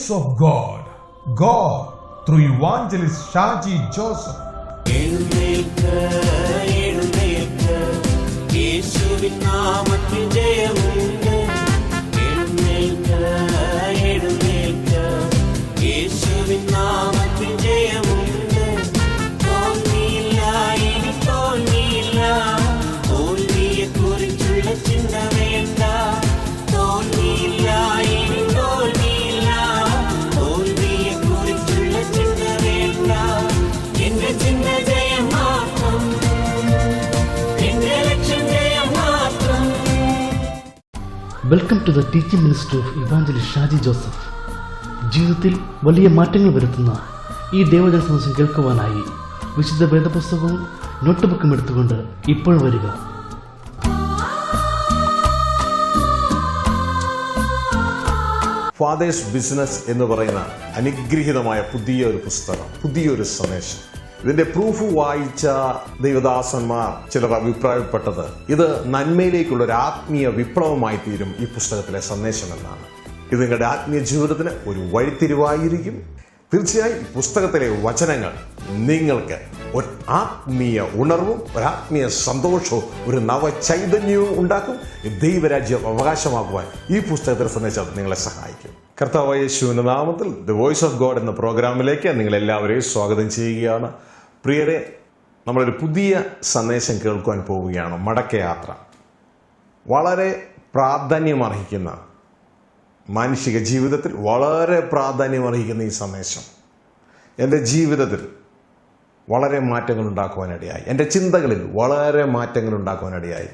voice of God through evangelist Shaji Joseph. യേശുവിൻ നാമത്തിൽ ജയമുണ്ട്. യേശുവിൻ നാമത്തിൽ ജയമുണ്ട്. തോൽവിയില്ല, ഇനി തോൽവിയില്ല. തോൽവിയെ കുറിച്ചുള്ള ചിന്ത വേണ്ട. തോൽവിയില്ല, ഇനി തോൽവിയില്ല. തോൽവിയെ കുറിച്ചുള്ള ചിന്ത വേണ്ട. എന്റെ ചിന്ത ജയം മാത്രം. Welcome to the teaching ministry of evangelist Shaji Joseph. ജീവിതത്തിൽ വലിയ മാറ്റങ്ങൾ വരുത്തുന്ന ഈ ദൈവജന സന്ദേശം കേൾക്കുവാനായി വിശുദ്ധ വേദപുസ്തകവും നോട്ട് ബുക്കും എടുത്തുകൊണ്ട് ഇപ്പോൾ വരിക. ഫാദേഴ്സ് ബിസിനസ് എന്ന് പറയുന്ന അനുഗ്രഹീതമായ പുതിയൊരു പുസ്തകം, പുതിയൊരു സന്ദേശം. ഇതിന്റെ പ്രൂഫ് വായിച്ച ദൈവദാസന്മാർ ചിലർ അഭിപ്രായപ്പെട്ടത് ഇത് നന്മയിലേക്കുള്ള ഒരു ആത്മീയ വിപ്ലവമായി തീരും ഈ പുസ്തകത്തിലെ സന്ദേശം എന്നാണ്. ഇത് നിങ്ങളുടെ ആത്മീയ ജീവിതത്തിന് ഒരു വഴിത്തിരിവായിരിക്കും. തീർച്ചയായും ഈ പുസ്തകത്തിലെ വചനങ്ങൾ നിങ്ങൾക്ക് ഒരു ആത്മീയ ഉണർവും ഒരു ആത്മീയ സന്തോഷവും ഒരു നവചൈതന്യവും ഉണ്ടാക്കും. ദൈവരാജ്യം അവകാശമാക്കുവാൻ ഈ പുസ്തകത്തിലെ സന്ദേശം നിങ്ങളെ സഹായിക്കും. കർത്താവായ യേശുവിന്റെ നാമത്തിൽ ദ വോയിസ് ഓഫ് ഗോഡ് എന്ന പ്രോഗ്രാമിലേക്ക് നിങ്ങളെല്ലാവരെയും സ്വാഗതം ചെയ്യുകയാണ്. പ്രിയരെ, നമ്മളൊരു പുതിയ സന്ദേശം കേൾക്കുവാൻ പോവുകയാണ്. മടക്കയാത്ര. വളരെ പ്രാധാന്യമർഹിക്കുന്ന, മാനുഷിക ജീവിതത്തിൽ വളരെ പ്രാധാന്യമർഹിക്കുന്ന ഈ സന്ദേശം എൻ്റെ ജീവിതത്തിൽ വളരെ മാറ്റങ്ങൾ ഉണ്ടാക്കുവാനിടയായി. എൻ്റെ ചിന്തകളിൽ വളരെ മാറ്റങ്ങൾ ഉണ്ടാക്കുവാനിടയായി.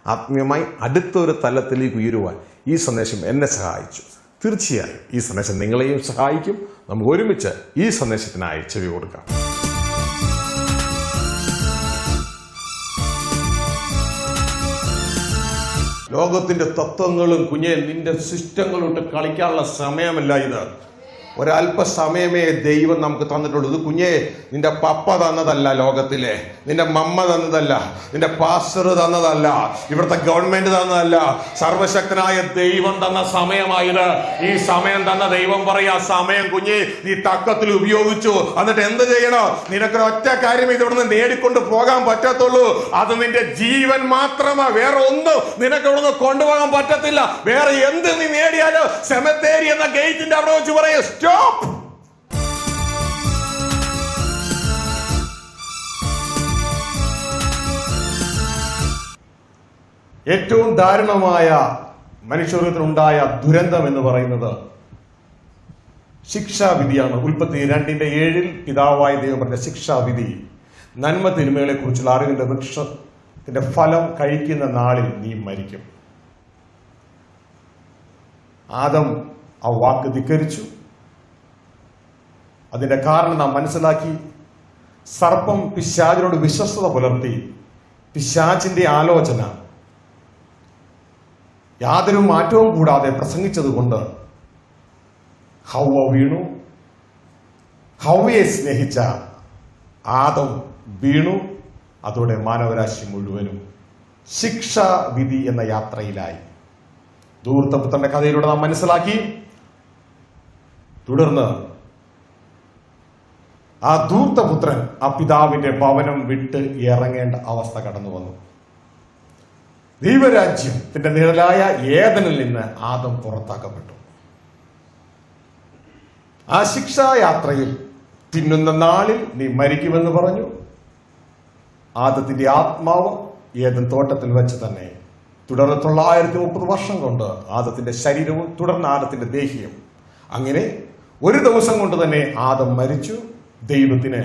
ആത്മീയമായി അടുത്തൊരു തലത്തിലേക്ക് ഉയരുവാൻ ഈ സന്ദേശം എന്നെ സഹായിച്ചു. തീർച്ചയായും ഈ സന്ദേശം നിങ്ങളെയും സഹായിക്കും. നമുക്ക് ഒരുമിച്ച് ഈ സന്ദേശത്തിനായി ചെവി കൊടുക്കാം. ലോകത്തിന്റെ തത്വങ്ങളും കുഞ്ഞെ നിന്റെ സിസ്റ്റങ്ങളിട്ട് കളിക്കാനുള്ള സമയമല്ല ഇത്. ഒരല്പസമയമേ ദൈവം നമുക്ക് തന്നിട്ടുള്ളൂ. ഇത് കുഞ്ഞെ നിന്റെ പപ്പ തന്നതല്ല, ലോകത്തിലെ നിന്റെ മമ്മ തന്നതല്ല, നിന്റെ പാസ്റ്റർ തന്നതല്ല, ഇവിടുത്തെ ഗവൺമെന്റ് തന്നതല്ല. സർവശക്തനായ ദൈവം തന്ന സമയമായത്. ഈ സമയം തന്ന ദൈവം പറയാ, സമയം കുഞ്ഞെ നീ തക്കത്തിൽ ഉപയോഗിച്ചു. എന്നിട്ട് എന്ത് ചെയ്യണോ? നിനക്കൊരു ഒറ്റ കാര്യം ഇവിടുന്ന് നേടിക്കൊണ്ട് പോകാൻ പറ്റത്തുള്ളൂ. അത് നിന്റെ ജീവൻ മാത്രമാ. വേറെ ഒന്നും നിനക്ക് ഇവിടുന്ന് കൊണ്ടുപോകാൻ പറ്റത്തില്ല. വേറെ എന്ത് നീ നേടിയാലോ സെമിത്തേരി എന്ന ഗേറ്റിന്റെ അവിടെ വെച്ച് പറയും സ്റ്റോപ്പ്. ഏറ്റവും ദാരുണമായ മനുഷ്യവർഗത്തിനുണ്ടായ ദുരന്തം എന്ന് പറയുന്നത് ശിക്ഷാവിധിയാണ്. ഉൽപ്പത്തി 2:7 പിതാവായ ദൈവം പറഞ്ഞ ശിക്ഷാവിധി. നന്മ തിന്മകളെ കുറിച്ചുള്ള അറിവിന്റെ വൃക്ഷത്തിന്റെ ഫലം കഴിക്കുന്ന നാളിൽ നീ മരിക്കും. ആദം ആ വാക്ക് ധിക്കരിച്ചു. അതിന്റെ കാരണം നാം മനസ്സിലാക്കി. സർപ്പം പിശാചിനോട് വിശ്വസ്തത പുലർത്തി. പിശാചിന്റെ ആലോചന യാതൊരു മാറ്റവും കൂടാതെ പ്രസംഗിച്ചതുകൊണ്ട് ഹൗവ വീണു. ഹൗവയെ സ്നേഹിച്ച ആദം വീണു. അതോടെ മാനവരാശി മുഴുവനും ശിക്ഷാവിധി എന്ന യാത്രയിലായി. ധൂർത്തപുത്രന്റെ കഥയിലൂടെ നാം മനസ്സിലാക്കി. തുടർന്ന് ആ ധൂർത്തപുത്രൻ ആ പിതാവിന്റെ ഭവനം വിട്ട് ഇറങ്ങേണ്ട അവസ്ഥ കടന്നു വന്നു. ദൈവരാജ്യത്തിന്റെ നിഴലായ ഏദനിൽ നിന്ന് ആദം പുറത്താക്കപ്പെട്ടു. ആ ശിക്ഷായാത്രയിൽ തിന്നുന്ന നാളിൽ നീ മരിക്കുമെന്ന് പറഞ്ഞു. ആദത്തിന്റെ ആത്മാവ് ഏദൻ തോട്ടത്തിൽ വെച്ച് തന്നെ തുടർന്ന് 930 വർഷം കൊണ്ട് ആദത്തിന്റെ ശരീരവും തുടർന്ന് ആദത്തിന്റെ ദേഹിയും. അങ്ങനെ ഒരു ദിവസം കൊണ്ട് തന്നെ ആദം മരിച്ചു. ദൈവത്തിന്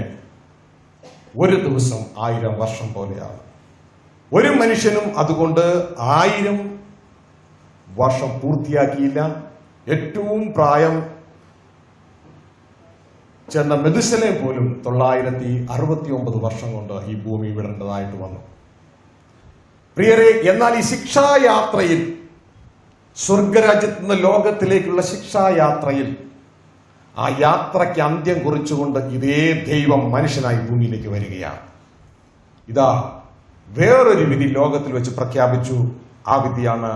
ഒരു ദിവസം 1000 വർഷം പോലെയാണ്. ഒരു മനുഷ്യനും അതുകൊണ്ട് 1000 വർഷം പൂർത്തിയാക്കിയില്ല. ഏറ്റവും പ്രായം ചെന്ന മെതുശലേം പോലും 969 വർഷം കൊണ്ട് ഈ ഭൂമി വിടേണ്ടതായിട്ട് വന്നു. പ്രിയരെ, എന്നാൽ ഈ ശിക്ഷായാത്രയിൽ, സ്വർഗരാജ്യത്തു നിന്ന് ലോകത്തിലേക്കുള്ള ശിക്ഷായാത്രയിൽ, ആ യാത്രയ്ക്ക് അന്ത്യം കുറിച്ചുകൊണ്ട് ഇതേ ദൈവം മനുഷ്യനായി ഭൂമിയിലേക്ക് വരികയാണ്. ഇതാ വേറൊരു വിധി ലോകത്തിൽ വെച്ച് പ്രഖ്യാപിച്ചു. ആ വിധിയാണ്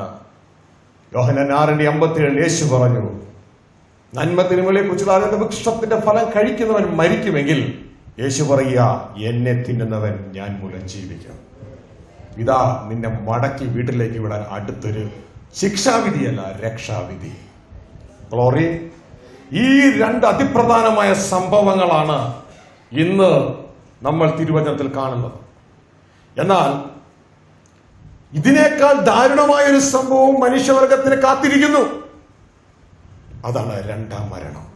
യോഹന്നാൻ 6:57 യേശു പറഞ്ഞു, നന്മ തിന്മകളെ കുറിച്ചുള്ള അറിയുന്ന വൃക്ഷത്തിന്റെ ഫലം കഴിക്കുന്നവൻ മരിക്കുമെങ്കിൽ യേശു പറയുക, എന്നെ തിന്നുന്നവൻ ഞാൻ മൂലം ജീവിക്കും. ഇതാ നിന്നെ മടക്കി വീട്ടിലേക്ക് വിടാൻ അടുത്തൊരു ശിക്ഷാവിധിയല്ല, രക്ഷാവിധി. ഗ്ലോറി. ഈ രണ്ട് അതിപ്രധാനമായ സംഭവങ്ങളാണ് ഇന്ന് നമ്മൾ തിരുവചനത്തിൽ കാണുന്നത്. എന്നാൽ ഇതിനേക്കാൾ ദാരുണമായ ഒരു സംഭവം മനുഷ്യവർഗത്തിന് കാത്തിരിക്കുന്നു. അതാണ് രണ്ടാം മരണം.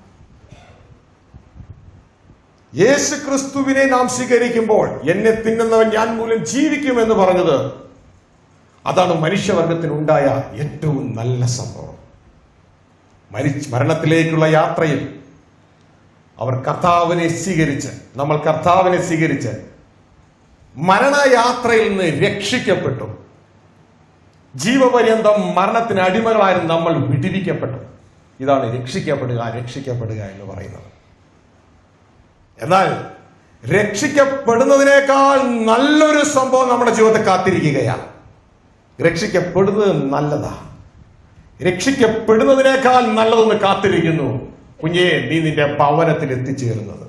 യേശു ക്രിസ്തുവിനെ നാം സ്വീകരിക്കുമ്പോൾ എന്നെ തിന്നുന്നവൻ ഞാൻ മൂലം ജീവിക്കുമെന്ന് പറഞ്ഞത്, അതാണ് മനുഷ്യവർഗത്തിനുണ്ടായ ഏറ്റവും നല്ല സംഭവം. മരണത്തിലേക്കുള്ള യാത്രയിൽ അവർ കർത്താവിനെ സ്വീകരിച്ച്, നമ്മൾ കർത്താവിനെ സ്വീകരിച്ച് മരണയാത്രയിൽ നിന്ന് രക്ഷിക്കപ്പെട്ടു. ജീവപര്യന്തം മരണത്തിന് അടിമകളായിരുന്നു നമ്മൾ വിടുവിക്കപ്പെട്ടു. ഇതാണ് രക്ഷിക്കപ്പെടുക എന്ന് പറയുന്നത്. എന്നാൽ രക്ഷിക്കപ്പെടുന്നതിനേക്കാൾ നല്ലൊരു സംഭവം നമ്മുടെ ജീവിതത്തെ കാത്തിരിക്കുകയാണ്. രക്ഷിക്കപ്പെടുന്നത് നല്ലതാ. രക്ഷിക്കപ്പെടുന്നതിനേക്കാൾ നല്ലതൊന്ന് കാത്തിരിക്കുന്നു. കുഞ്ഞേ, നീ നിന്റെ ഭവനത്തിൽ എത്തിച്ചേരുന്നത്.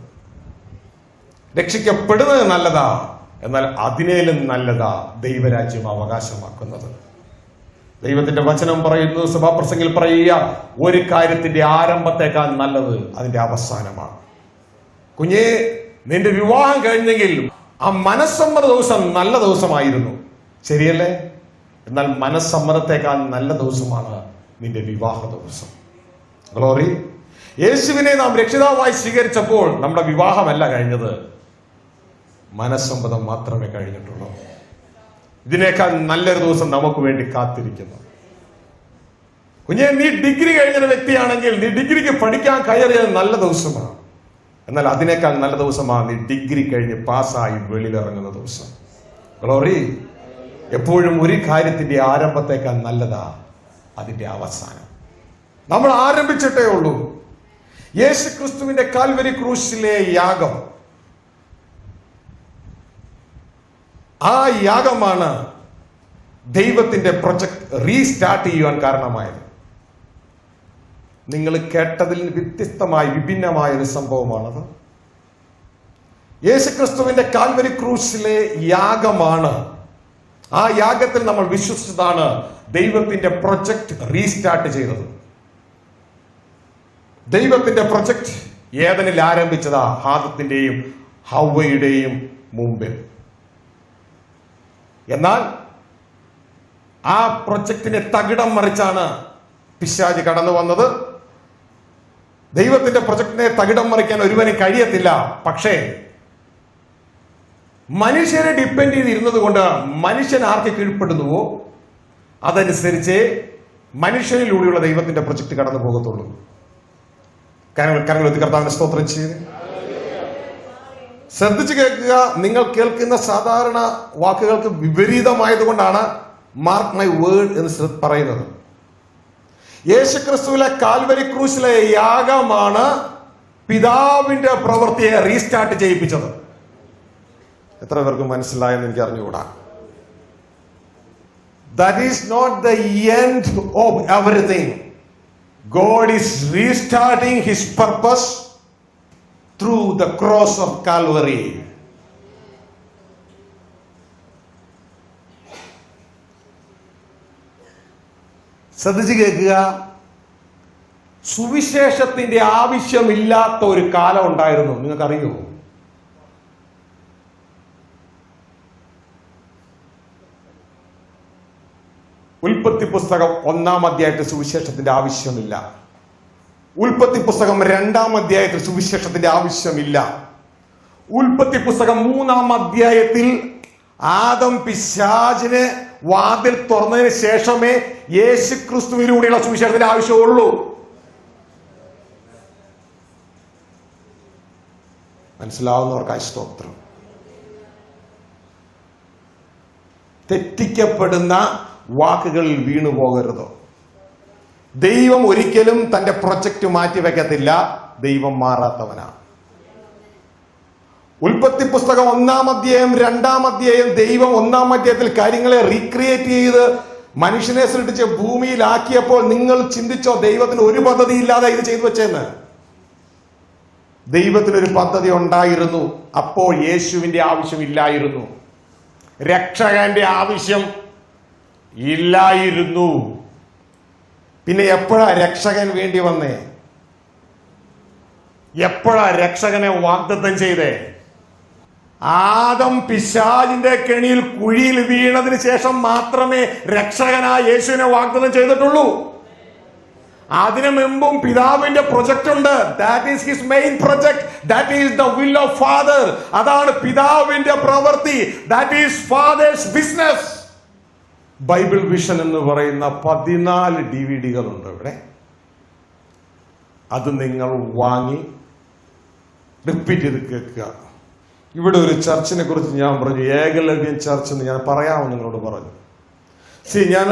രക്ഷിക്കപ്പെടുന്നത് നല്ലതാ, എന്നാൽ അതിനേലും നല്ലതാ ദൈവരാജ്യം അവകാശമാക്കുന്നത്. ദൈവത്തിന്റെ വചനം പറയുന്നു, സഭാപ്രസംഗിൽ പറയുക, ഒരു കാര്യത്തിന്റെ ആരംഭത്തേക്കാൾ നല്ലത് അതിന്റെ അവസാനമാണ്. കുഞ്ഞേ, നിന്റെ വിവാഹം കഴിഞ്ഞെങ്കിൽ ആ മനസ്സമ്മത ദിവസം നല്ല ദിവസമായിരുന്നു, ശരിയല്ലേ? എന്നാൽ മനസ്സമ്മതത്തേക്കാൾ നല്ല ദിവസമാണ് നിന്റെ വിവാഹ ദിവസം. ഗ്ലോറി. യേശുവിനെ നാം രക്ഷിതാവായി സ്വീകരിച്ചപ്പോൾ നമ്മുടെ വിവാഹമല്ല കഴിഞ്ഞത്, മനസ്സമ്മതം മാത്രമേ കഴിഞ്ഞിട്ടുള്ളൂ. ഇതിനേക്കാൾ നല്ലൊരു ദിവസം നമുക്ക് വേണ്ടി കാത്തിരിക്കുന്നു. കുഞ്ഞെ, നീ ഡിഗ്രി കഴിഞ്ഞൊരു വ്യക്തിയാണെങ്കിൽ നീ ഡിഗ്രിക്ക് പഠിക്കാൻ കയറിയത് നല്ല ദിവസമാണ്. എന്നാൽ അതിനേക്കാൾ നല്ല ദിവസമാണ് നീ ഡിഗ്രി കഴിഞ്ഞ് പാസ്സായി വെളിയിലിറങ്ങുന്ന ദിവസം. ഗ്ലോറി. എപ്പോഴും ഒരു കാര്യത്തിന്റെ ആരംഭത്തേക്കാൾ നല്ലതാ അതിന്റെ അവസാനം. നമ്മൾ ആരംഭിച്ചിട്ടേ ഉള്ളൂ. യേശു ക്രിസ്തുവിന്റെ കാൽവരി ക്രൂശിലെ യാഗം, ആ യാഗമാണ് ദൈവത്തിന്റെ പ്രൊജക്ട് റീസ്റ്റാർട്ട് ചെയ്യുവാൻ കാരണമായത്. നിങ്ങൾ കേട്ടതിൽ വ്യത്യസ്തമായി വിഭിന്നമായ ഒരു സംഭവമാണത്. യേശുക്രിസ്തുവിന്റെ കാൽവരി ക്രൂശിലെ യാഗമാണ്. ആ യാഗത്തിൽ നമ്മൾ വിശ്വസിച്ചതാണ് ദൈവത്തിന്റെ പ്രൊജക്ട് റീസ്റ്റാർട്ട് ചെയ്തത്. ദൈവത്തിന്റെ പ്രൊജക്ട് ഏദനിൽ ആരംഭിച്ചതാ, ആദത്തിന്റെയും ഹവ്വയുടെയും മുമ്പിൽ. എന്നാൽ ആ പ്രൊജക്ടിനെ തകിടം മറിച്ചാണ് പിശാച് കടന്നു വന്നത്. ദൈവത്തിന്റെ പ്രൊജക്ടിനെ തകിടം മറിക്കാൻ ഒരുവന് കഴിയത്തില്ല. പക്ഷേ മനുഷ്യരെ ഡിപ്പെൻഡ് ചെയ്തിരുന്നത് കൊണ്ട് മനുഷ്യൻ ആർക്ക് കീഴ്പ്പെടുന്നുവോ അതനുസരിച്ച് മനുഷ്യനിലൂടെയുള്ള ദൈവത്തിന്റെ പ്രൊജക്ട് കടന്നു പോകത്തുള്ളൂ. കരങ്ങളെത്തി കർത്താവിനെ സ്തോത്രം ചെയ്ത് ശ്രദ്ധിച്ചു കേൾക്കുക. നിങ്ങൾ കേൾക്കുന്ന സാധാരണ വാക്കുകൾക്ക് വിപരീതമായതുകൊണ്ടാണ് മാർക്ക് മൈ വേർഡ് എന്ന് പറയുന്നത്. യേശുക്രിസ്തുവിലെ കാൽവരി ക്രൂശിലെ യാഗമാണ് പിതാവിന്റെ പ്രവൃത്തിയെ റീസ്റ്റാർട്ട് ചെയ്യിപ്പിച്ചത്. എത്ര പേർക്ക് മനസ്സിലായെന്ന് എനിക്ക് അറിഞ്ഞുകൂടാ. That is not the end of everything. God is restarting his purpose through the cross of Calvary. ശ്രദ്ധിച്ചു കേൾക്കുക. സുവിശേഷത്തിന്റെ ആവശ്യമില്ലാത്ത ഒരു കാലം ഉണ്ടായിരുന്നു, നിങ്ങൾക്കറിയോ? ഉൽപ്പത്തി പുസ്തകം 1-ാം അധ്യായത്തിൽ സുവിശേഷത്തിന്റെ ആവശ്യമില്ല. ഉൽപ്പത്തി പുസ്തകം 2-ാം അധ്യായത്തിൽ സുവിശേഷത്തിന്റെ ആവശ്യമില്ല. ഉൽപ്പത്തി പുസ്തകം 3-ാം അധ്യായത്തിൽ ആദം പിശാചിന് വാതിൽ തുറന്നതിന് ശേഷമേ യേശുക്രിസ്തുവിലൂടെയുള്ള സുവിശേഷത്തിന്റെ ആവശ്യമുള്ളൂ. മനസ്സിലാവുന്നവർക്കായി സ്തോത്രം. തെറ്റിക്കപ്പെടുന്ന വാക്കുകളിൽ വീണു പോകരുത്. ദൈവം ഒരിക്കലും തന്റെ പ്രൊജക്ട് മാറ്റിവെക്കത്തില്ല. ദൈവം മാറാത്തവനാണ്. ഉൽപ്പത്തി പുസ്തകം 1-ാം അധ്യായം 2-ാം അധ്യായം ദൈവം 1-ാം അധ്യായത്തിൽ കാര്യങ്ങളെ റീക്രിയേറ്റ് ചെയ്ത് മനുഷ്യനെ സൃഷ്ടിച്ച് ഭൂമിയിലാക്കിയപ്പോൾ നിങ്ങൾ ചിന്തിച്ചോ ദൈവത്തിന് ഒരു പദ്ധതി ഇല്ലാതെ ഇത് ചെയ്തു വെച്ചെന്ന്? ദൈവത്തിനൊരു പദ്ധതി ഉണ്ടായിരുന്നു. അപ്പോൾ യേശുവിന്റെ ആവശ്യമില്ലായിരുന്നു, രക്ഷകന്റെ ആവശ്യം ഇല്ലായിരുന്നു. പിന്നെ എപ്പോഴാ രക്ഷകൻ വേണ്ടി വന്നേ? എപ്പോഴാ രക്ഷകനെ വാഗ്ദത്തം ചെയ്തേ? ആദം പിശാചിന്റെ കെണിയിൽ കുഴിയിൽ വീണതിന് ശേഷം മാത്രമേ രക്ഷകനായ യേശുവിനെ വാഗ്ദത്തം ചെയ്തിട്ടുള്ളൂ. അതിനു മുമ്പും പിതാവിന്റെ പ്രൊജക്ട് ഉണ്ട്. That is his main project. That is the will of father. അതാണ് പിതാവിന്റെ പ്രവൃത്തി. That is fathers business. Bible vision എന്ന് പറയുന്ന 14 DVD-കളുണ്ട് ഇവിടെ. അത് നിങ്ങൾ വാങ്ങി റിപ്പീറ്റ് ചെയ്ത് കേൾക്കുക. ഇവിടെ ഒരു ചർച്ചിനെ കുറിച്ച് ഞാൻ പറഞ്ഞു, ഏകലവ്യൻ ചർച്ച് എന്ന് ഞാൻ പറയാമെന്ന് നിങ്ങളോട് പറഞ്ഞു. ഞാൻ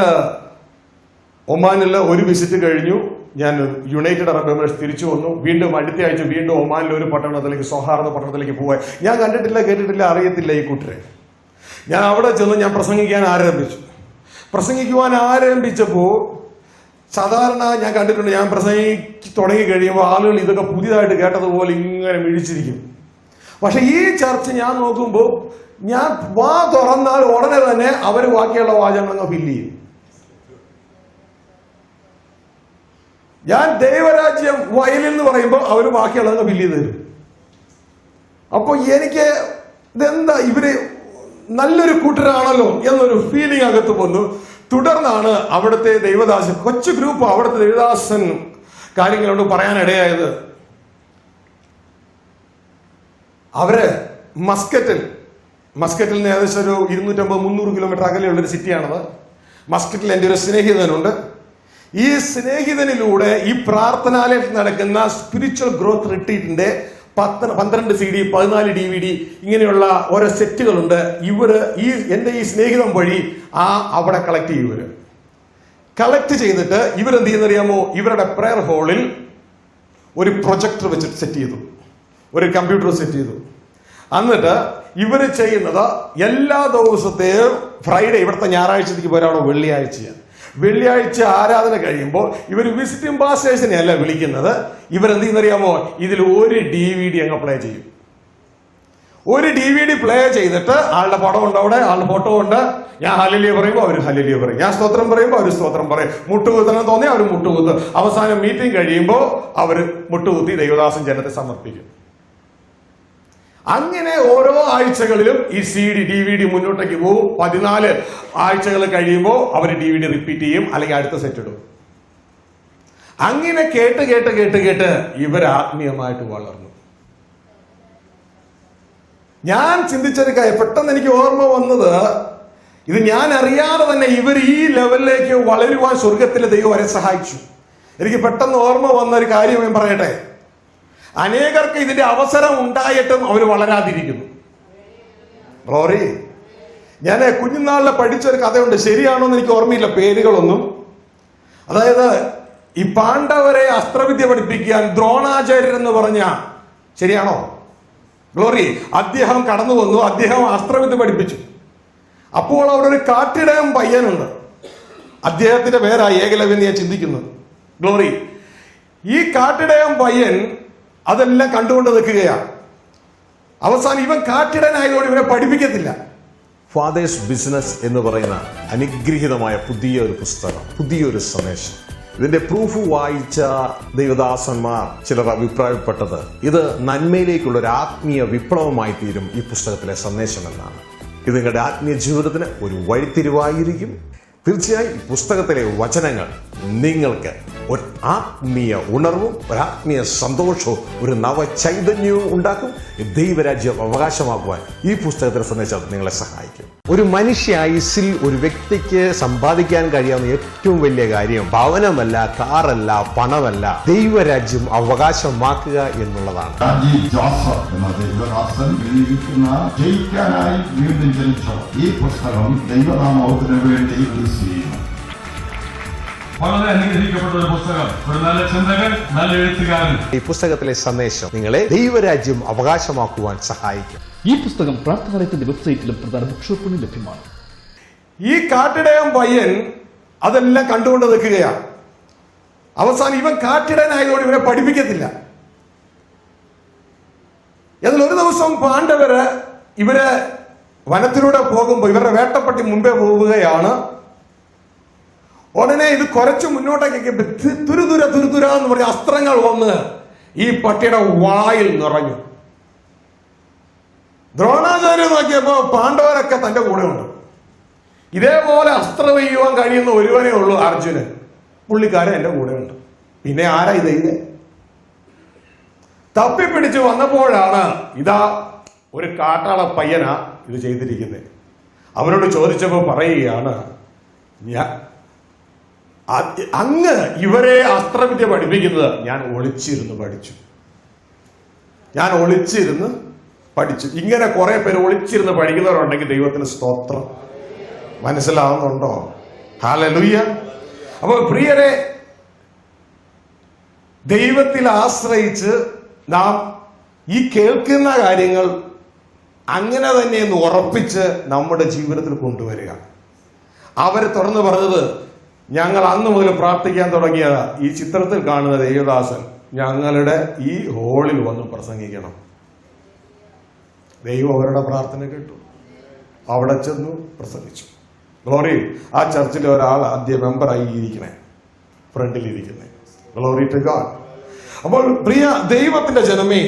ഒമാനിൽ ഒരു വിസിറ്റ് കഴിഞ്ഞു. ഞാൻ യുണൈറ്റഡ് അറബ് എമിറേറ്റ്സ് തിരിച്ചു വന്നു. വീണ്ടും അടുത്ത ആഴ്ച വീണ്ടും ഒമാനിൽ ഒരു പട്ടണത്തിലേക്ക്, സൗഹാർദ്ദ പട്ടണത്തിലേക്ക് പോവാൻ. ഞാൻ കണ്ടിട്ടില്ല, കേട്ടിട്ടില്ല, അറിയത്തില്ല ഈ കൂട്ടരെ. ഞാൻ അവിടെ ചെന്ന് ഞാൻ പ്രസംഗിക്കുവാൻ ആരംഭിച്ചപ്പോൾ സാധാരണ ഞാൻ കണ്ടിട്ടുണ്ട്, ഞാൻ പ്രസംഗിച്ച് തുടങ്ങി കഴിയുമ്പോൾ ആളുകൾ ഇതൊക്കെ പുതിയതായിട്ട് കേട്ടതുപോലെ ഇങ്ങനെ മിഴിച്ചിരിക്കും. പക്ഷെ ഈ ചർച്ച ഞാൻ നോക്കുമ്പോൾ ഞാൻ വാ തുറന്നാൽ ഉടനെ തന്നെ അവർ ബാക്കിയുള്ള വാചകങ്ങൾ ഫില്ല് ചെയ്യും. ഞാൻ ദൈവരാജ്യം വയലിൽ എന്ന് പറയുമ്പോൾ അവർ ബാക്കിയുള്ളതൊക്കെ ഫില്ല് ചെയ്ത് തരും. അപ്പോൾ എനിക്ക് ഇതെന്താ ഇവര് നല്ലൊരു കൂട്ടരാണല്ലോ എന്നൊരു ഫീലിംഗ് അകത്ത് വന്നു. തുടർന്നാണ് അവിടുത്തെ ദൈവദാസൻ, കൊച്ചു ഗ്രൂപ്പ്, അവിടുത്തെ ദൈവദാസൻ കാര്യങ്ങളോട് പറയാനിടയായത്. അവര് മസ്കറ്റിൽ നിന്ന് ഏകദേശം ഒരു 250-300 കിലോമീറ്റർ അകലെയുള്ളൊരു സിറ്റിയാണത്. മസ്കറ്റിൽ എൻ്റെ ഒരു സ്നേഹിതനുണ്ട്. ഈ സ്നേഹിതനിലൂടെ ഈ പ്രാർത്ഥനാലയത്തിൽ നടക്കുന്ന സ്പിരിച്വൽ ഗ്രോത്ത് റിട്രീറ്റിന്റെ 12 CD, 14 DVD ഇങ്ങനെയുള്ള ഓരോ സെറ്റുകളുണ്ട്. എൻ്റെ ഈ സ്നേഹിതം വഴി അവിടെ കളക്ട് ചെയ്തിട്ട് ഇവരെന്ത് ചെയ്യുന്നറിയാമോ? ഇവരുടെ പ്രെയർ ഹോളിൽ ഒരു പ്രൊജക്ടർ വെച്ചിട്ട് സെറ്റ് ചെയ്തു, ഒരു കമ്പ്യൂട്ടർ സെറ്റ് ചെയ്തു. എന്നിട്ട് ഇവര് ചെയ്യുന്നത് എല്ലാ ദിവസത്തെയും ഫ്രൈഡേ, ഇവിടുത്തെ ഞായറാഴ്ചത്തേക്ക് പോരാണോ വെള്ളിയാഴ്ച ആരാധന കഴിയുമ്പോൾ ഇവർ വിസിറ്റിംഗ് പാസ്റ്റേഴ്സിനെ അല്ല വിളിക്കുന്നത്. ഇവരെന്ത് ചെയ്യുന്നറിയാമോ? ഇതിൽ ഒരു DVD അങ്ങ് പ്ലേ ചെയ്യും. ഒരു DVD പ്ലേ ചെയ്തിട്ട് ആളുടെ പടം ഉണ്ട്, അവിടെ ആളുടെ ഫോട്ടോ ഉണ്ട്. ഞാൻ ഹല്ലേലൂയ പറയുമ്പോൾ അവർ ഹല്ലേലൂയ പറയും, ഞാൻ സ്തോത്രം പറയുമ്പോൾ അവർ സ്തോത്രം പറയും. മുട്ടുകുത്തണം തോന്നി അവർ മുട്ടുകുത്തും. അവസാനം മീറ്റിംഗ് കഴിയുമ്പോൾ അവർ മുട്ടുകുത്തി ദൈവദാസൻ ജനത്തെ സമർപ്പിക്കും. അങ്ങനെ ഓരോ ആഴ്ചകളിലും ഈ DVD മുന്നോട്ടേക്ക് പോകും. 14 ആഴ്ചകൾ കഴിയുമ്പോൾ അവർ DVD റിപ്പീറ്റ് ചെയ്യും, അല്ലെങ്കിൽ അടുത്ത സെറ്റ് ഇടും. അങ്ങനെ കേട്ട് ഇവർ ആത്മീയമായിട്ട് വളർന്നു. ഞാൻ ചിന്തിച്ചൊരു കാര്യം പെട്ടെന്ന് എനിക്ക് ഓർമ്മ വന്നത്, ഇത് ഞാൻ അറിയാതെ തന്നെ ഇവർ ഈ ലെവലിലേക്ക് വളരുവാൻ സ്വർഗത്തിലെ ദൈവം വരെ സഹായിച്ചു. എനിക്ക് പെട്ടെന്ന് ഓർമ്മ വന്ന ഒരു കാര്യം ഞാൻ പറയട്ടെ. അനേകർക്ക് ഇതിന്റെ അവസരം ഉണ്ടായിട്ടും അവർ വളരാതിരിക്കുന്നു. ഗ്ലോറി. ഞാൻ കുഞ്ഞുനാളിലെ പഠിച്ചൊരു കഥയുണ്ട്, ശരിയാണോ എന്ന് എനിക്ക് ഓർമ്മയില്ല പേരുകളൊന്നും. അതായത് ഈ പാണ്ഡവരെ അസ്ത്രവിദ്യ പഠിപ്പിക്കാൻ ദ്രോണാചാര്യർ എന്ന് പറഞ്ഞ, ശരിയാണോ? ഗ്ലോറി. അദ്ദേഹം കടന്നു വന്നു, അദ്ദേഹം അസ്ത്രവിദ്യ പഠിപ്പിച്ചു. അപ്പോൾ അവിടെ ഒരു കാട്ടിടയം പയ്യനുണ്ട്, അദ്ദേഹത്തിന്റെ പേരാ ഏകലവ്യൻ ഞാൻ ചിന്തിക്കുന്നത്. ഗ്ലോറി. ഈ കാട്ടിടയം പയ്യൻ അതെല്ലാം കണ്ടുകൊണ്ട് നിൽക്കുകയാണ്. അവസാനം ഇവൻ കാട്ടിടനായതോടെ ഇവനെ പഠിപ്പിക്കത്തില്ല. ഫാദേഴ്സ് ബിസിനസ് എന്ന് പറയുന്ന അനുഗ്രഹീതമായ പുതിയൊരു പുസ്തകം, പുതിയൊരു സന്ദേശം. ഇതിന്റെ പ്രൂഫ് വായിച്ച ദൈവദാസന്മാർ ചിലർ അഭിപ്രായപ്പെട്ടത് ഇത് നന്മയിലേക്കുള്ള ഒരു ആത്മീയ വിപ്ലവമായി തീരും ഈ പുസ്തകത്തിലെ സന്ദേശം എന്നാണ്. ഇത് നിങ്ങളുടെ ആത്മീയ ജീവിതത്തിന് ഒരു വഴിത്തിരിവായിരിക്കും. തീർച്ചയായും ഈ പുസ്തകത്തിലെ വചനങ്ങൾ നിങ്ങൾക്ക് ഒരു ആത്മീയ ഉണർവും ഒരു ആത്മീയ സന്തോഷവും ഒരു നവചൈതന്യവും ഉണ്ടാക്കും. ദൈവരാജ്യം അവകാശമാക്കുവാൻ ഈ പുസ്തകത്തിലെ സന്ദേശം നിങ്ങളെ സഹായിക്കും. ഒരു മനുഷ്യായുസ്സിൽ ഒരു വ്യക്തിക്ക് സമ്പാദിക്കാൻ കഴിയാവുന്ന ഏറ്റവും വലിയ കാര്യം ഭവനമല്ല, കാറല്ല, പണമല്ല, ദൈവരാജ്യം അവകാശമാക്കുക എന്നുള്ളതാണ്. ജോസഫ് എന്ന ദൈവദാസൻ എഴുതിയിരിക്കുന്ന ജയിക്കാനായി വീണ്ടും ജനിച്ച ഈ പുസ്തകം ദൈവനാമത്തിന് വേണ്ടി ചെയ്യുന്നു. വളരെ അനുഗ്രഹിക്കപ്പെട്ട ഒരു പുസ്തകം, ഒരു നല്ല ചിന്തകൻ, നല്ല എഴുത്തുകാരൻ. ഈ പുസ്തകത്തിലെ സന്ദേശം നിങ്ങളെ ദൈവരാജ്യം അവകാശമാക്കുവാൻ സഹായിക്കും. ഈ പുസ്തകം പ്രാർത്ഥനാലയത്തിന്റെ വെബ്സൈറ്റിലും പ്രധാന ബുക്ക് ഷോപ്പിലും ലഭ്യമാണ്. ഈ കാട്ടിടയം പയ്യൻ അതെല്ലാം കണ്ടുകൊണ്ട് നിൽക്കുകയാണ്. അവസാനം ഇവൻ കാട്ടിടനായതുകൊണ്ട് ഇവനെ പഠിപ്പിക്കത്തില്ല. എന്നാൽ ഒരു ദിവസം പാണ്ഡവര് ഇവര് വനത്തിലൂടെ പോകുമ്പോൾ ഇവരുടെ വേട്ടപ്പട്ടി മുമ്പേ പോവുകയാണ്. ഉടനെ ഇത് കുറച്ച് മുന്നോട്ടേക്ക് തുരുതുര എന്ന് പറഞ്ഞ അസ്ത്രങ്ങൾ വന്ന് ഈ പട്ടിയുടെ വായിൽ നിറഞ്ഞു. ദ്രോണാചാര്യ നോക്കിയപ്പോ പാണ്ഡവരൊക്കെ തന്റെ കൂടെ ഉണ്ട്. ഇതേപോലെ അസ്ത്രം ചെയ്യുവാൻ കഴിയുന്ന ഒരുവനേ ഉള്ളൂ അർജുനൻ. പുള്ളിക്കാരൻ എന്റെ കൂടെ ഉണ്ട്. പിന്നെ ആരാ ഇത് ചെയ്തേ? തപ്പിപ്പിടിച്ച് വന്നപ്പോഴാണ് ഇതാ ഒരു കാട്ടാള പയ്യനാ ഇത് ചെയ്തിരിക്കുന്നത്. അവനോട് ചോദിച്ചപ്പോ പറയുകയാണ്, അങ്ങ് ഇവരെ അസ്ത്രവിദ്യ പഠിപ്പിക്കുന്നത് ഞാൻ ഒളിച്ചിരുന്ന് പഠിച്ചു. ഇങ്ങനെ കുറെ പേര് ഒളിച്ചിരുന്ന് പഠിക്കുന്നവരുണ്ടെങ്കിൽ ദൈവത്തിന് സ്തോത്രം. മനസ്സിലാവുന്നുണ്ടോ? ഹല്ലേലൂയ. അപ്പോൾ പ്രിയരെ, ദൈവത്തിൽ ആശ്രയിച്ച് നാം ഈ കേൾക്കുന്ന കാര്യങ്ങൾ അങ്ങനെ തന്നെ ഒന്ന് ഉറപ്പിച്ച് നമ്മുടെ ജീവിതത്തിൽ കൊണ്ടുവരിക. അവർ തുറന്നു പറഞ്ഞത്, ഞങ്ങൾ അന്ന് മുതൽ പ്രാർത്ഥിക്കാൻ തുടങ്ങിയത് ഈ ചിത്രത്തിൽ കാണുന്ന ദേവദാസൻ ഞങ്ങളുടെ ഈ ഹോളിൽ വന്ന് പ്രസംഗിക്കണം. ദൈവം അവരുടെ പ്രാർത്ഥന കേട്ടു. അവിടെ ചെന്നു പ്രസംഗിച്ചു. ഗ്ലോറി. ആ ചർച്ചിലെ ഒരാൾ ആദ്യ മെമ്പറായി ഇരിക്കണേ, ഫ്രണ്ടിലിരിക്കുന്നേ. Glory to God. അപ്പോൾ പ്രിയ ദൈവത്തിന്റെ ജനമേ,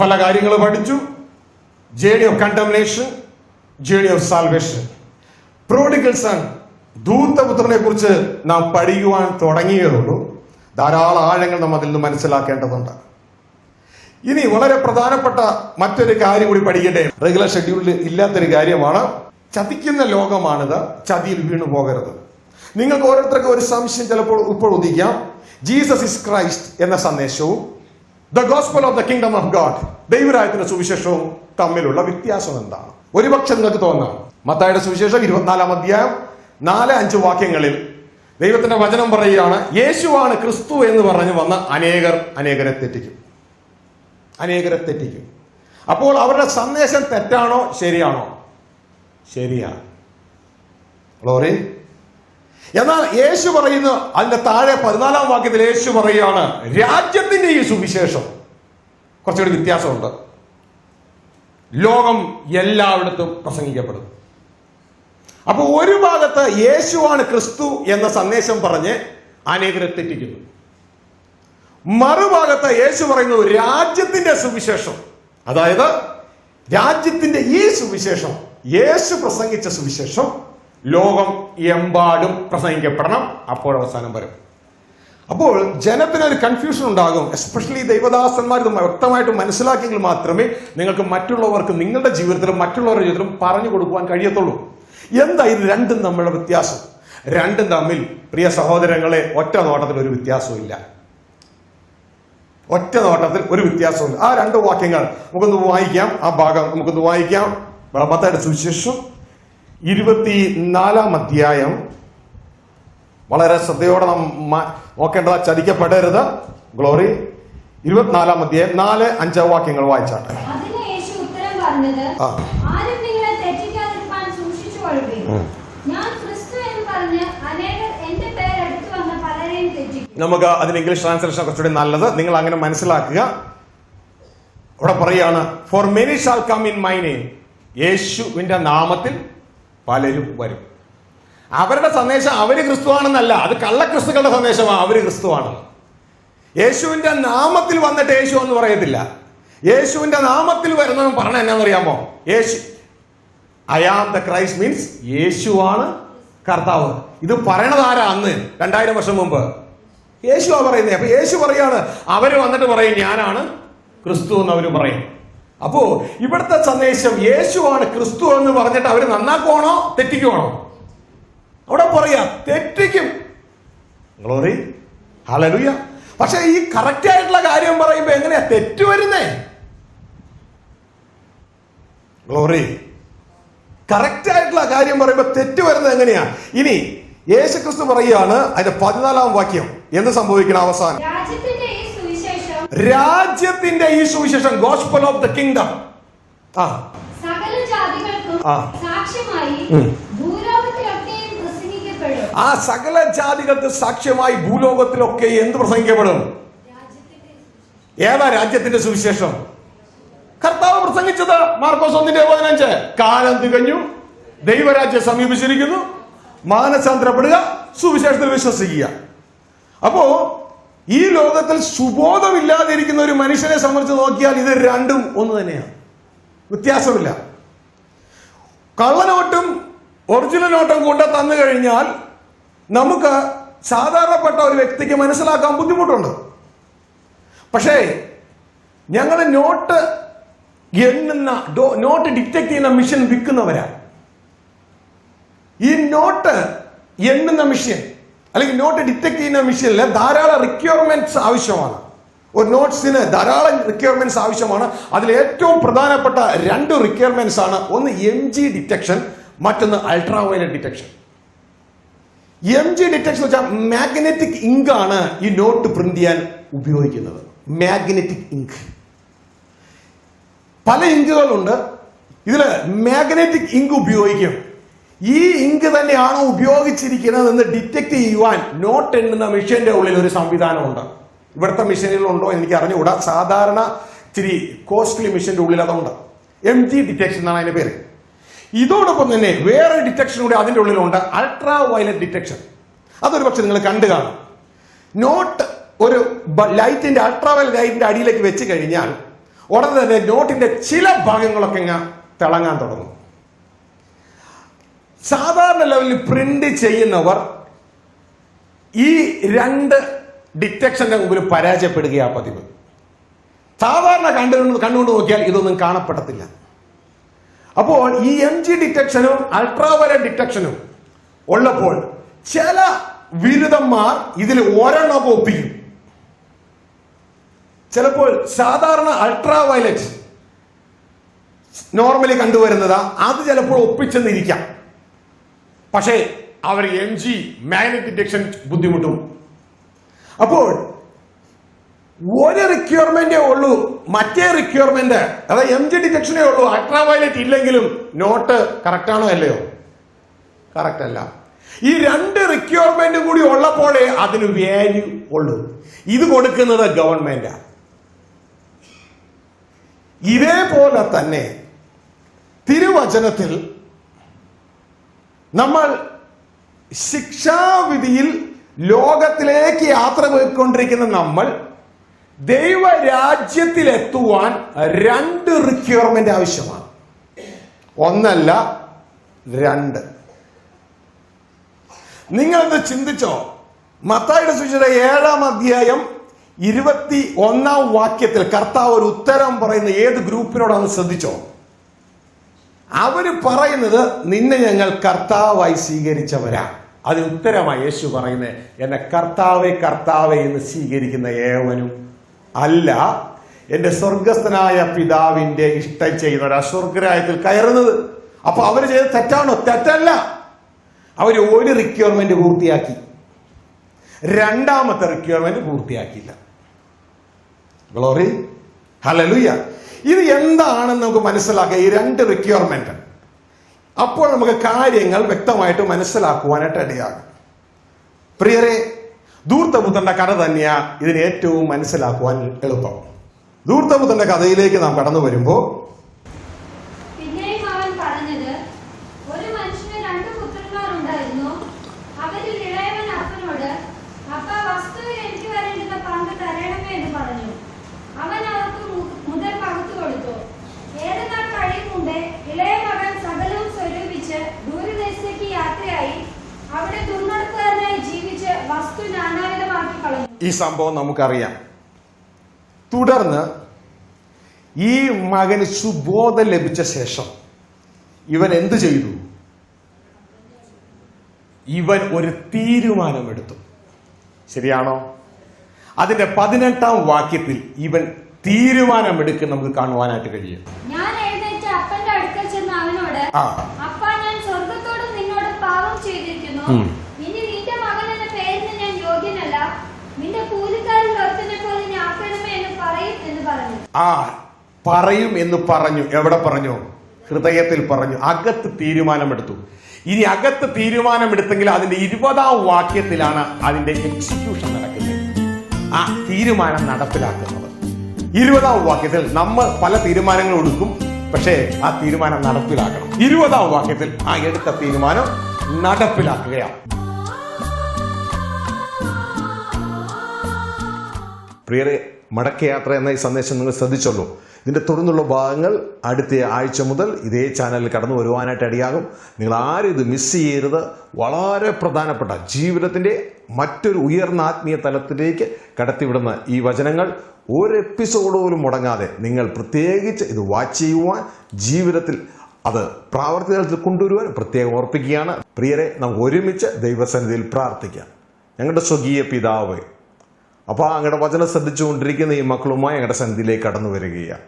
പല കാര്യങ്ങൾ പഠിച്ചു. Journey of condemnation, journey of salvation, prodigal son, ധൂർത്തപുത്രനെ കുറിച്ച് നാം പഠിക്കുവാൻ തുടങ്ങിയതുള്ളൂ. ധാരാളം ആഴങ്ങൾ നാം അതിൽ നിന്ന് മനസ്സിലാക്കേണ്ടതുണ്ട്. ഇനി വളരെ പ്രധാനപ്പെട്ട മറ്റൊരു കാര്യം കൂടി പഠിക്കട്ടെ. റെഗുലർ ഷെഡ്യൂളിൽ ഇല്ലാത്തൊരു കാര്യമാണ്. ചതിക്കുന്ന ലോകമാണിത്, ചതിയിൽ വീണു പോകരുത്. നിങ്ങൾക്ക് ഓരോരുത്തർക്കും ഒരു സംശയം ചിലപ്പോൾ ഇപ്പോൾ ഉദിക്കാം. ജീസസ് ഇസ് ക്രൈസ്റ്റ് എന്ന സന്ദേശവും the gospel of the kingdom of God, ദൈവരാജ്യത്തിന്റെ സുവിശേഷവും തമ്മിലുള്ള വ്യത്യാസം എന്താണ്? ഒരുപക്ഷെ നിങ്ങൾക്ക് തോന്നാം. മത്തായിയുടെ സുവിശേഷം 24-ാം അധ്യായം 4-5 വാക്യങ്ങളിൽ ദൈവത്തിന്റെ വചനം പറയുകയാണ്, യേശുവാണ് ക്രിസ്തു എന്ന് പറഞ്ഞു വന്ന അനേകരെ തെറ്റിക്കും. അപ്പോൾ അവരുടെ സന്ദേശം തെറ്റാണോ ശരിയാണോ? ശരിയാണ്. ഗ്ലോറി. എന്നാൽ യേശു പറയുന്നു, അതിന്റെ താഴെ 14-ാം വാക്യത്തിൽ യേശു പറയുകയാണ്, രാജ്യത്തിന്റെ ഈ സുവിശേഷം കുറച്ചുകൂടി വ്യത്യാസമുണ്ട്. ലോകം എല്ലായിടത്തും പ്രസംഗിക്കപ്പെടും. അപ്പൊ ഒരു ഭാഗത്ത് യേശുവാണ് ക്രിസ്തു എന്ന സന്ദേശം പറഞ്ഞ് അനേകരെ തെറ്റിക്കുന്നു. മറുഭാഗത്ത് യേശു പറയുന്നു രാജ്യത്തിന്റെ സുവിശേഷം, അതായത് രാജ്യത്തിന്റെ ഈ സുവിശേഷം, യേശു പ്രസംഗിച്ച സുവിശേഷം ലോകം എമ്പാടും പ്രസംഗിക്കപ്പെടണം. അപ്പോൾ അവസാനം വരും. അപ്പോൾ ജനത്തിനൊരു കൺഫ്യൂഷൻ ഉണ്ടാകും. എസ്പെഷ്യലി ദൈവദാസന്മാർ ഇത് വ്യക്തമായിട്ട് മനസ്സിലാക്കിയെങ്കിൽ മാത്രമേ നിങ്ങൾക്ക് മറ്റുള്ളവർക്ക് നിങ്ങളുടെ ജീവിതത്തിലും മറ്റുള്ളവരുടെ ജീവിതത്തിലും പറഞ്ഞു കൊടുക്കുവാൻ കഴിയത്തുള്ളൂ. എന്താ ഇത് രണ്ടും തമ്മിലുള്ള വ്യത്യാസം? രണ്ടും തമ്മിൽ പ്രിയ സഹോദരങ്ങളെ ഒറ്റ നോട്ടത്തിൽ ഒരു വ്യത്യാസവും ഇല്ല. ആ രണ്ട് വാക്യങ്ങൾ നമുക്കൊന്ന് വായിക്കാം. ആ ഭാഗം നമുക്കൊന്ന് വായിക്കാം. മത്തായിയുടെ സുവിശേഷം 24-ാം അധ്യായം. വളരെ ശ്രദ്ധയോടെ നാം നോക്കേണ്ടത്, ചതിക്കപ്പെടരുത്. ഗ്ലോറി. 24-ാം അധ്യായം 4-5 വാക്യങ്ങൾ വായിച്ചാട്ടെ. നമുക്ക് അതിന് ഇംഗ്ലീഷ് ട്രാൻസ്ലേഷൻ കുറച്ചുകൂടി നല്ലത്. നിങ്ങൾ അങ്ങനെ മനസ്സിലാക്കുക. അവിടെ പറയാണ്, for many shall come in my name, യേശുവിന്റെ നാമത്തിൽ പലരും വരും. അവരുടെ സന്ദേശം അവര് ക്രിസ്തുവാണെന്നല്ല, അത് കള്ളക്രിസ്തുക്കളുടെ സന്ദേശമാണ്. അവര് ക്രിസ്തുവാണെന്ന്. യേശുവിന്റെ നാമത്തിൽ വന്നിട്ട് യേശു എന്ന് പറയത്തില്ല. യേശുവിന്റെ നാമത്തിൽ വരുന്നവൻ പറഞ്ഞ എന്നാന്നറിയാമോ? I am the Christ means യേശുവാണ് കർത്താവ്. ഇത് പറയണത് ആരാ? അന്ന് 2000 വർഷം മുമ്പ് യേശുവാ പറയുന്നത്. അപ്പൊ യേശു പറയാണ്, അവര് വന്നിട്ട് പറയും ഞാനാണ് ക്രിസ്തു എന്ന് അവര് പറയും. അപ്പോ ഇവിടുത്തെ സന്ദേശം യേശുവാണ് ക്രിസ്തു എന്ന് പറഞ്ഞിട്ട് അവര് നന്നാക്കുവാണോ തെറ്റിക്കുവാണോ? അവിടെ പറയാ തെറ്റിക്കും. ഗ്ലോറി. ഹല്ലേലൂയ. പക്ഷെ ഈ കറക്റ്റ് ആയിട്ടുള്ള കാര്യം പറയുമ്പോ എങ്ങനെയാ തെറ്റ് വരുന്നേ? ഗ്ലോറി. കറക്റ്റ് ആയിട്ടുള്ള കാര്യം പറയുമ്പോ തെറ്റ് വരുന്നത് എങ്ങനെയാ? ഇനി യേശു ക്രിസ്തു പറയുകയാണ്, അതിന്റെ 14-ാം വാക്യം എന്ത് സംഭവിക്കണം? അവസാനം രാജ്യത്തിന്റെ ഈ സുവിശേഷം, ഗോസ്പൽ ഓഫ് ദ കിങ്ഡം, സകല ജാതികൾക്കും സാക്ഷ്യമായി ഭൂലോകത്തിലൊക്കെയും പ്രസംഗിക്കപ്പെടും. പ്രകാശിക്കപ്പെടും. ആ സകല ജാതികൾക്ക് സാക്ഷ്യമായി ഭൂലോകത്തിലൊക്കെ എന്ത് പ്രസംഗിക്കപ്പെടും? ഏതാ രാജ്യത്തിന്റെ സുവിശേഷം? കർത്താവ് പ്രസംഗിച്ചത് മാർക്കോസ് 1:15. കാലം തികഞ്ഞു, ദൈവരാജ്യം സമീപിച്ചിരിക്കുന്നു, മാനസാന്തരപ്പെടുക, സുവിശേഷത്തിൽ വിശ്വസിക്കുക. അപ്പോ ഈ ലോകത്തിൽ സുബോധമില്ലാതിരിക്കുന്ന ഒരു മനുഷ്യനെ സംബന്ധിച്ച് നോക്കിയാൽ ഇത് രണ്ടും ഒന്ന് തന്നെയാണ്, വ്യത്യാസമില്ല. കള്ളനോട്ടും ഒറിജിനൽ നോട്ടും കൊണ്ട് തന്നു കഴിഞ്ഞാൽ നമുക്ക് സാധാരണപ്പെട്ട ഒരു വ്യക്തിക്ക് മനസ്സിലാക്കാൻ ബുദ്ധിമുട്ടുണ്ട്. പക്ഷേ ഞങ്ങൾ നോട്ട് എണ്ണുന്ന, നോട്ട് ഡിറ്റക്ട് ചെയ്യുന്ന മെഷീൻ വിൽക്കുന്നവരാ. ഈ നോട്ട് എണ്ണുന്ന മെഷീൻ അല്ലെങ്കിൽ നോട്ട് ഡിറ്റക്ട് ചെയ്യുന്ന മെഷീനിൽ ധാരാളം റിക്വയർമെന്റ്സ് ആവശ്യമാണ്. ഒരു നോട്ട്സിന് ധാരാളം റിക്വയർമെന്റ്സ് ആവശ്യമാണ്. അതിൽ ഏറ്റവും പ്രധാനപ്പെട്ട 2 റിക്വയർമെന്റ്സ് ആണ്. ഒന്ന് MG ഡിറ്റക്ഷൻ, മറ്റൊന്ന് അൾട്രാവയലറ്റ് ഡിറ്റക്ഷൻ. MG ഡിറ്റക്ഷൻ വെച്ചാൽ മാഗ്നറ്റിക് ഇങ്ക് ആണ് ഈ നോട്ട് പ്രിന്റ് ചെയ്യാൻ ഉപയോഗിക്കുന്നത്. Magnetic ink. പല ഇങ്കുകളുണ്ട്. ഇതില് മാഗ്നറ്റിക് ഇങ്ക് ഉപയോഗിക്കും. ഈ ഇങ്ക് തന്നെയാണോ ഉപയോഗിച്ചിരിക്കുന്നത് എന്ന് ഡിറ്റക്ട് ചെയ്യുവാൻ നോട്ട് എണ്ണുന്ന മെഷീന്റെ ഉള്ളിൽ ഒരു സംവിധാനമുണ്ട്. ഇവിടുത്തെ മെഷീനുകളുണ്ടോ എനിക്ക് അറിഞ്ഞുകൂടാ. സാധാരണ ഇച്ചിരി കോസ്റ്റ്ലി മെഷീന്റെ ഉള്ളിൽ അതുണ്ട്. MG ഡിറ്റക്ഷൻ എന്നാണ് അതിന്റെ പേര്. ഇതോടൊപ്പം തന്നെ വേറെ ഡിറ്റക്ഷൻ കൂടി അതിന്റെ ഉള്ളിലുണ്ട്, അൾട്രാ വയലറ്റ് ഡിറ്റക്ഷൻ. അതൊരു പക്ഷെ നിങ്ങൾ കണ്ടു കാണും. നോട്ട് ഒരു ലൈറ്റിന്റെ അൾട്രാ വയലറ്റ് ലൈറ്റിന്റെ അടിയിലേക്ക് വെച്ച് കഴിഞ്ഞാൽ ഉടനെ തന്നെ നോട്ടിന്റെ ചില ഭാഗങ്ങളൊക്കെ ഇങ്ങനെ തിളങ്ങാൻ തുടങ്ങും. സാധാരണ ലെവലിൽ പ്രിന്റ് ചെയ്യുന്നവർ ഈ 2 ഡിറ്റക്ഷന്റെ മുമ്പിൽ പരാജയപ്പെടുകയാ പതിവ്. സാധാരണ കണ്ടുകൊണ്ട് നോക്കിയാൽ ഇതൊന്നും കാണപ്പെടത്തില്ല. അപ്പോൾ ഈ MG ഡിറ്റക്ഷനും അൾട്രാവയലറ്റ് ഡിറ്റക്ഷനും ഉള്ളപ്പോൾ ചില ബിരുദന്മാർ ഇതിൽ ഒരെണ്ണമൊക്കെ ഒപ്പിക്കും. ചിലപ്പോൾ സാധാരണ അൾട്രാവയലറ്റ് നോർമലി കണ്ടുവരുന്നതാ, അത് ചിലപ്പോൾ ഒപ്പിച്ചെന്നിരിക്കാം. പക്ഷേ അവർ MG മാഗ്നറ്റിക് ഡിറ്റക്ഷൻ ബുദ്ധിമുട്ടും. അപ്പോൾ ഒരു റിക്വയർമെന്റേ ഉള്ളൂ, മറ്റേ റിക്വയർമെന്റ് അതായത് MG ഡിറ്റക്ഷനേ ഉള്ളൂ. അൾട്രാവയലറ്റ് ഇല്ലെങ്കിലും നോട്ട് കറക്റ്റ് ആണോ അല്ലയോ? കറക്റ്റ് അല്ല. ഈ 2 റിക്വയർമെന്റ് കൂടി ഉള്ളപ്പോഴേ അതിന് വാല്യൂ ഉള്ളൂ. ഇത് കൊടുക്കുന്നത് ഗവൺമെന്റാണ്. ഇതേപോലെ തന്നെ തിരുവചനത്തിൽ നമ്മൾ ശിക്ഷാവിധിയിൽ ലോകത്തിലേക്ക് യാത്ര പോയിക്കൊണ്ടിരിക്കുന്ന നമ്മൾ ദൈവരാജ്യത്തിലെത്തുവാൻ 2 റിക്വയർമെന്റ് ആവശ്യമാണ്. ഒന്നല്ല, 2. നിങ്ങളത് ചിന്തിച്ചോ? മത്തായിയുടെ സുവിശേഷം 7-ാം അധ്യായം 21-ാം വാക്യത്തിൽ കർത്താവ് ഒരു ഉത്തരം പറയുന്ന ഏത് ഗ്രൂപ്പിനോടാണ് ശ്രദ്ധിച്ചോ? അവര് പറയുന്നത് നിന്നെ ഞങ്ങൾ കർത്താവായി സ്വീകരിച്ചവരാ. അതിന് ഉത്തരമായി യേശു പറയുന്നത്, എന്നെ കർത്താവേ കർത്താവേ എന്ന് സ്വീകരിക്കുന്ന ഏവനും അല്ല എന്റെ സ്വർഗസ്ഥനായ പിതാവിന്റെ ഇഷ്ടം ചെയ്യുന്നവരാ സ്വർഗരാജ്യത്തിൽ കയറുന്നത്. അപ്പൊ അവര് ചെയ്ത് തെറ്റാണോ? തെറ്റല്ല. അവര് ഒരു റിക്വയർമെന്റ് പൂർത്തിയാക്കി, 2ാമത്തെ റിക്വയർമെന്റ് പൂർത്തിയാക്കിയില്ല. Glory, hallelujah. ഇത് എന്താണെന്ന് നമുക്ക് മനസ്സിലാക്കുക, ഈ 2 റിക്വയർമെന്റ്. അപ്പോൾ നമുക്ക് കാര്യങ്ങൾ വ്യക്തമായിട്ട് മനസ്സിലാക്കുവാനായിട്ട് ഇടയാകും. പ്രിയരെ, ധൂർത്തപുത്രന്റെ കഥ തന്നെയാ ഇതിന് ഏറ്റവും മനസ്സിലാക്കുവാൻ എളുപ്പം. ധൂർത്തപുത്രന്റെ കഥയിലേക്ക് നാം കടന്നു വരുമ്പോ പിന്നെയും അവൻ പറഞ്ഞത്, ഒരു മനുഷ്യന് 2 പുത്രന്മാർ ഉണ്ടായിരുന്നു. അവരിൽ ഇളയവൻ അപ്പനോട്, അപ്പ വസ്തുവിൽ എനിക്ക് വരേണ്ടുന്ന പങ്ക് തരണമേ എന്ന് പറഞ്ഞു. അവൻ അവർക്ക് മുതൽ പകുത്തു കൊടുത്തു. ഏതെന്നാൾ കഴിയും മുമ്പേ ഇളയ മകൻ സകലവും സ്വരൂപിച്ച് ദൂരദേശത്തേക്ക് യാത്രയായി അവിടെ ദുർനടപ്പുകാരനായി ജീവിച്ച് വസ്തു നാനാവിധമാക്കി കളഞ്ഞു. ഈ സംഭവം നമുക്കറിയാം. തുടർന്ന് ഈ മകന് സുബോധം ലഭിച്ച ശേഷം ഇവൻ എന്തു ചെയ്തു? ഇവൻ ഒരു തീരുമാനമെടുത്തു. ശരിയാണോ? അതിന്റെ 18-ാം വാക്യത്തിൽ ഇവൻ തീരുമാനമെടുക്കുന്ന നമുക്ക് കാണുവാനായിട്ട് കഴിയും. ഞാൻ എഴുന്നേറ്റ് അപ്പന്റെ അടുക്കൽ ചെന്ന് അവനോട്, അപ്പ ഞാൻ സ്വർഗത്തോടും നിന്നോട് പാപം ചെയ്തിരിക്കുന്നു. ഇനി നിന്റെ മകൻ എന്ന പേരിന് ഞാൻ യോഗ്യനല്ല. നിന്റെ കൂലിക്കാരിൽ ഒരുത്തനെ പോലെ ഞാൻ ആക്കണമേ എന്ന് പറയും എന്ന് പറഞ്ഞു. പറയും എന്ന് പറഞ്ഞു. എവിടെ പറഞ്ഞു? ഹൃദയത്തിൽ പറഞ്ഞു. അകത്ത് തീരുമാനമെടുത്തു. ഇനി അകത്ത് തീരുമാനമെടുത്തെങ്കിൽ അതിന്റെ 20ാം വാക്യത്തിലാണ് അതിന്റെ എക്സിക്യൂഷൻ നടക്കുന്നത്, ആ തീരുമാനം നടപ്പിലാക്കുന്നത്. 20ാം വാക്യത്തിൽ നമ്മൾ പല തീരുമാനങ്ങളും എടുക്കും, പക്ഷേ ആ തീരുമാനം നടപ്പിലാക്കണം. 20ാം വാക്യത്തിൽ ആ എടുത്ത തീരുമാനം നടപ്പിലാക്കുകയാണ്. പ്രിയരെ, മടക്കയാത്ര എന്ന ഈ സന്ദേശം നിങ്ങൾ ശ്രദ്ധിച്ചല്ലോ. ഇതിന്റെ തുടർന്നുള്ള ഭാഗങ്ങൾ അടുത്ത ആഴ്ച മുതൽ ഇതേ ചാനലിൽ കടന്നു വരുവാനായിട്ട് ഇടയാകും. നിങ്ങൾ ആരും ഇത് മിസ് ചെയ്യരുത്. വളരെ പ്രധാനപ്പെട്ട ജീവിതത്തിന്റെ മറ്റൊരു ഉയർന്ന ആത്മീയ തലത്തിലേക്ക് കടത്തിവിടുന്ന ഈ വചനങ്ങൾ ഒരു എപ്പിസോഡ് പോലും മുടങ്ങാതെ നിങ്ങൾ പ്രത്യേകിച്ച് ഇത് വാച്ച് ചെയ്യുവാൻ, ജീവിതത്തിൽ അത് പ്രാവർത്തികത്തിൽ കൊണ്ടുവരുവാൻ പ്രത്യേകം ഓർപ്പിക്കുകയാണ്. പ്രിയരെ, നമുക്ക് ഒരുമിച്ച് ദൈവസന്നിധിയിൽ പ്രാർത്ഥിക്കാം. ഞങ്ങളുടെ സ്വകീയ പിതാവേ, അപ്പോൾ അങ്ങയുടെ വചനം ശ്രദ്ധിച്ചുകൊണ്ടിരിക്കുന്ന ഈ മക്കളുമായി ഞങ്ങളുടെ സന്നിധിയിലേക്ക് കടന്നു വരികയാണ്.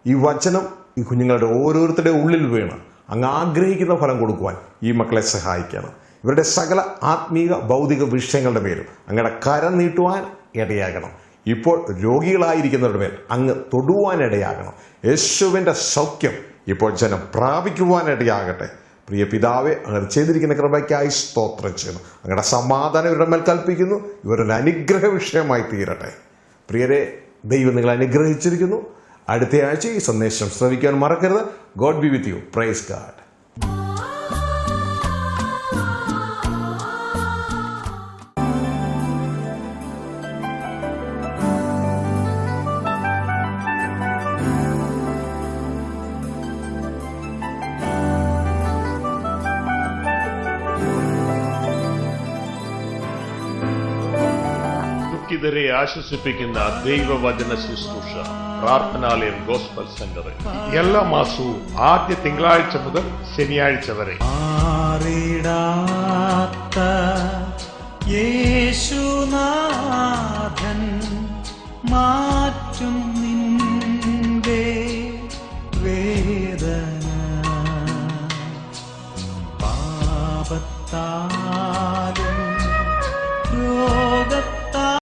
ഈ വചനം ഈ കുഞ്ഞുങ്ങളുടെ ഓരോരുത്തരുടെ ഉള്ളിൽ വീണ് അങ്ങ് ആഗ്രഹിക്കുന്ന ഫലം കൊടുക്കുവാൻ ഈ മക്കളെ സഹായിക്കണം. ഇവരുടെ സകല ആത്മീക ഭൗതിക വിഷയങ്ങളുടെ മേലും അങ്ങയുടെ കരം നീട്ടുവാൻ ഇടയാകണം. ഇപ്പോൾ രോഗികളായിരിക്കുന്നവരുടെ മേൽ അങ്ങ് തൊടുവാനിടയാകണം. യേശുവിൻ്റെ സൗഖ്യം ഇപ്പോൾ ജനം പ്രാപിക്കുവാനിടയാകട്ടെ. പ്രിയ പിതാവെ, അങ്ങനെ ചെയ്തിരിക്കുന്ന കൃപയ്ക്കായി സ്തോത്രം ചെയ്യുന്നു. അങ്ങയുടെ സമാധാനം ഇവരുടെ മേൽ കൽപ്പിക്കുന്നു. ഇവരൊരു അനുഗ്രഹ വിഷയമായി തീരട്ടെ. പ്രിയരെ, ദൈവം നിങ്ങളെ അനുഗ്രഹിച്ചിരിക്കുന്നു. അടുത്ത ആഴ്ച ഈ സന്ദേശം ശ്രവിക്കാൻ മറക്കരുത്. God be with you. Praise God. ദുഃഖിതരെ ആശ്വസിപ്പിക്കുന്ന ദൈവവചന ശുശ്രൂഷ പ്രാർത്ഥനാലയം ഗോസ്ബൽ സെന്റർ എല്ലാ മാസവും ആദ്യ തിങ്കളാഴ്ച മുതൽ ശനിയാഴ്ച വരെ.